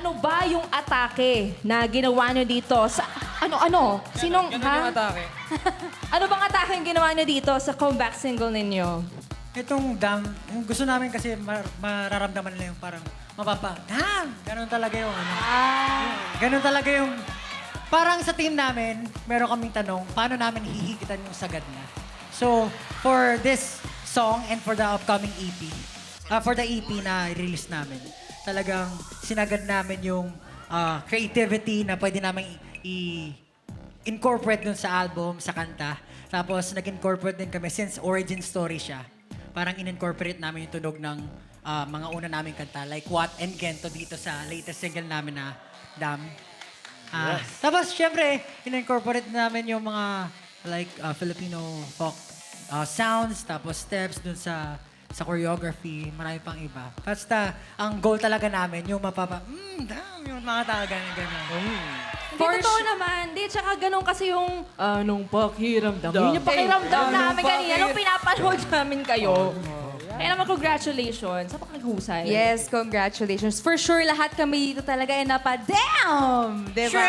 ano ba yung atake na ginawa nyo dito? Sa, ano? Sinong, Ganun ha? yung atake. Ano bang atake yung ginawa nyo dito sa comeback single ninyo? Itong dam, yung gusto namin kasi mararamdaman nila yung parang dam! Ganun talaga yung ano. Ganun talaga yung, parang sa team namin, meron kaming tanong, paano namin hihigitan yung sagad na? So, for this song and for the upcoming EP, for the EP na release namin, talagang sinagad namin yung creativity na pwede namin incorporate dun sa album, sa kanta. Tapos nag-incorporate din kami since origin story siya. Parang in-incorporate namin yung tunog ng mga una naming kanta like What and Gento dito sa latest single namin na Dam. Tapos syempre, in-incorporate namin yung mga like Filipino folk sounds, tapos steps dun sa choreography, marami pang iba. Basta, ang goal talaga namin, yung damn, yung mga tao, ganyan. Hindi, totoo naman. Hindi, tsaka ganun kasi yung anong pakiramdam. Yun yung pakiramdam namin kanina nung pinapanood namin kayo. Kaya naman, congratulations. Sa pakighusay. Yes, congratulations. For sure, lahat kami dito talaga ay napa-damn! Diba?